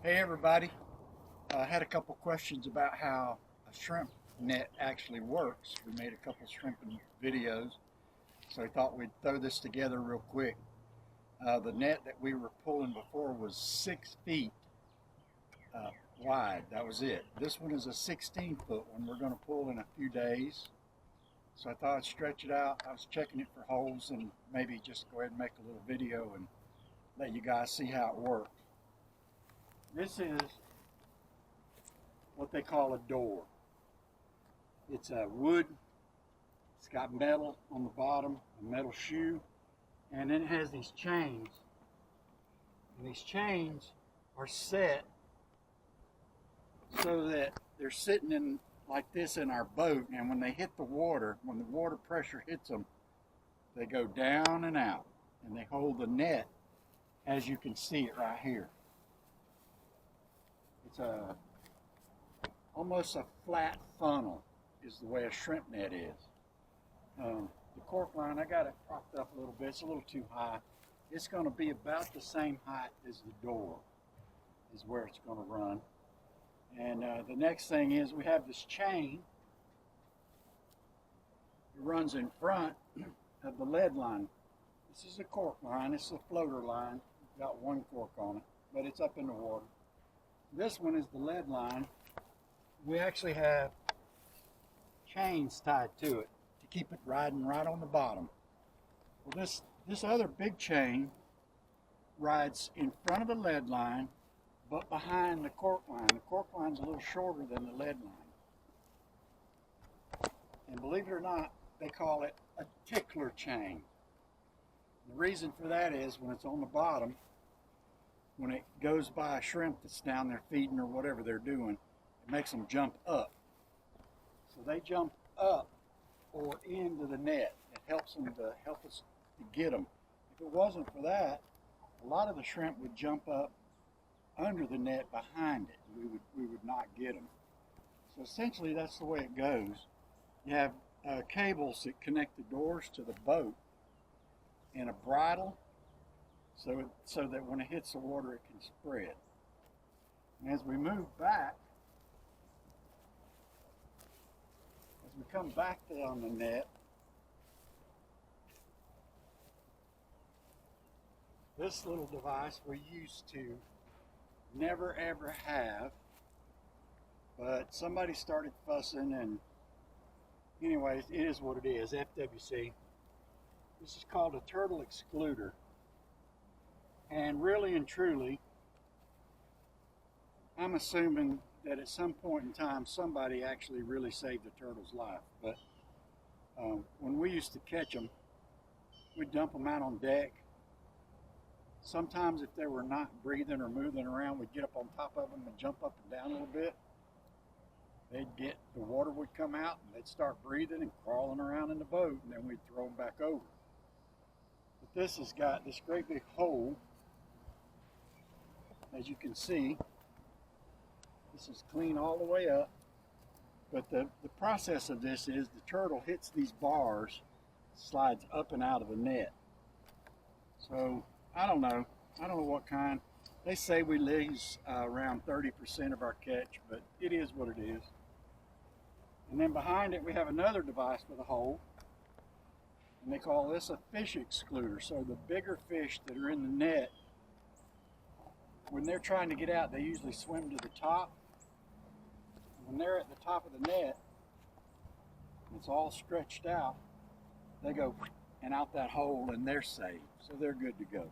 Hey everybody, I had a couple questions about how a shrimp net actually works. We made a couple shrimping videos, so I thought we'd throw this together real quick. The net that we were pulling before was 6 feet wide, that was it. This one is a 16-foot one we're going to pull in a few days. So I thought I'd stretch it out. I was checking it for holes and maybe just go ahead and make a little video and let you guys see how it works. This is what they call a door. It's a wood, it's got metal on the bottom, a metal shoe, and then it has these chains. And these chains are set so that they're sitting in like this in our boat, and when they hit the water, when the water pressure hits them, they go down and out, and they hold the net as you can see it right here. It's almost a flat funnel is the way a shrimp net is. The cork line, I got it propped up a little bit. It's a little too high. It's going to be about the same height as the door is where it's going to run. And the next thing is we have this chain. It runs in front of the lead line. This is a cork line. It's a floater line. It's got one cork on it, but it's up in the water. This one is the lead line. We actually have chains tied to it to keep it riding right on the bottom. Well, this other big chain rides in front of the lead line, but behind the cork line. The cork line's a little shorter than the lead line. And believe it or not, they call it a tickler chain. The reason for that is when it's on the bottom, when it goes by a shrimp that's down there feeding or whatever they're doing, it makes them jump up. So they jump up or into the net. It helps them to help us to get them. If it wasn't for that, a lot of the shrimp would jump up under the net behind it. We would not get them. So essentially that's the way it goes. You have cables that connect the doors to the boat and a bridle so that when it hits the water it can spread. And as we move back, as we come back down the net, this little device we used to never ever have, but somebody started fussing, and anyways, it is what it is. FWC. This is called a turtle excluder, and really and truly, I'm assuming that at some point in time somebody actually really saved the turtle's life. But when we used to catch them, we'd dump them out on deck. Sometimes if they were not breathing or moving around, we'd get up on top of them and jump up and down a little bit. The water would come out and they'd start breathing and crawling around in the boat, and then we'd throw them back over. But this has got this great big hole, as you can see. This is clean all the way up. But the process of this is the turtle hits these bars, slides up and out of the net. So I don't know what kind. They say we lose around 30% of our catch, but it is what it is. And then behind it we have another device with a hole, and they call this a fish excluder. So the bigger fish that are in the net, when they're trying to get out, they usually swim to the top. When they're at the top of the net, it's all stretched out, they go and out that hole and they're safe. So they're good to go.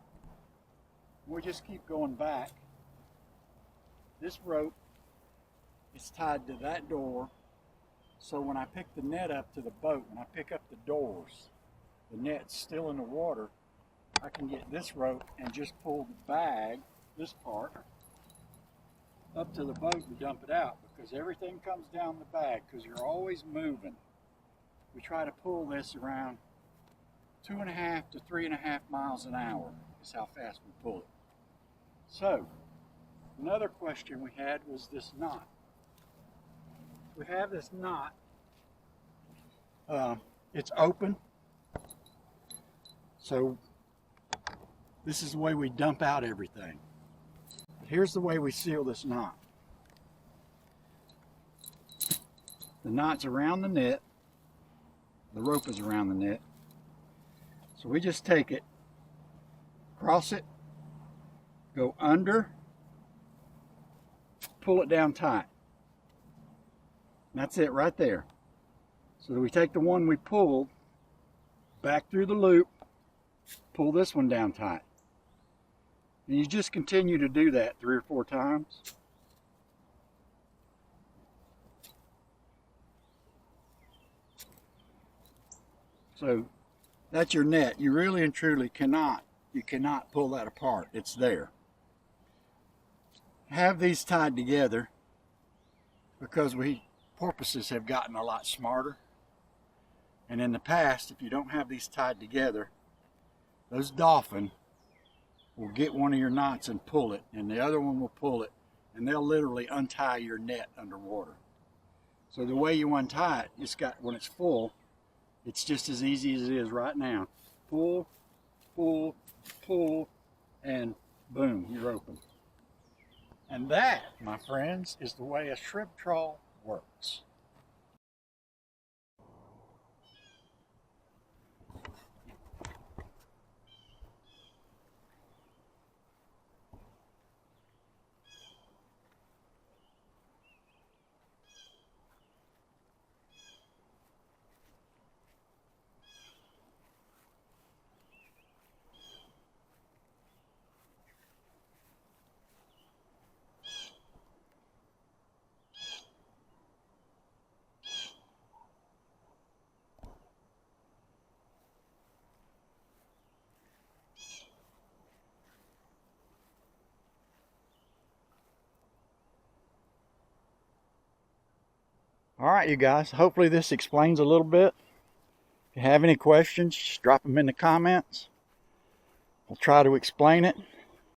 We just keep going back. This rope is tied to that door, so when I pick the net up to the boat, when I pick up the doors, the net's still in the water, I can get this rope and just pull the bag, this part, up to the boat and dump it out, because everything comes down the bag because you're always moving. We try to pull this around 2.5 to 3.5 miles an hour is how fast we pull it. So, another question we had was this knot. We have this knot. It's open. So, this is the way we dump out everything. Here's the way we seal this knot. The knot's around the net. The rope is around the net. So we just take it, cross it, go under, pull it down tight. And that's it right there. So we take the one we pulled, back through the loop, pull this one down tight. And you just continue to do that 3 or 4 times. So that's your net. You really and truly cannot pull that apart. It's there. Have these tied together because porpoises have gotten a lot smarter. And in the past, if you don't have these tied together, those dolphin will get one of your knots and pull it, and the other one will pull it, and they'll literally untie your net underwater. So the way you untie it, when it's full, it's just as easy as it is right now. Pull, pull, pull, and boom, you're open. And that, my friends, is the way a shrimp trawl works. All right, you guys, hopefully this explains a little bit. If you have any questions, just drop them in the comments. I'll try to explain it.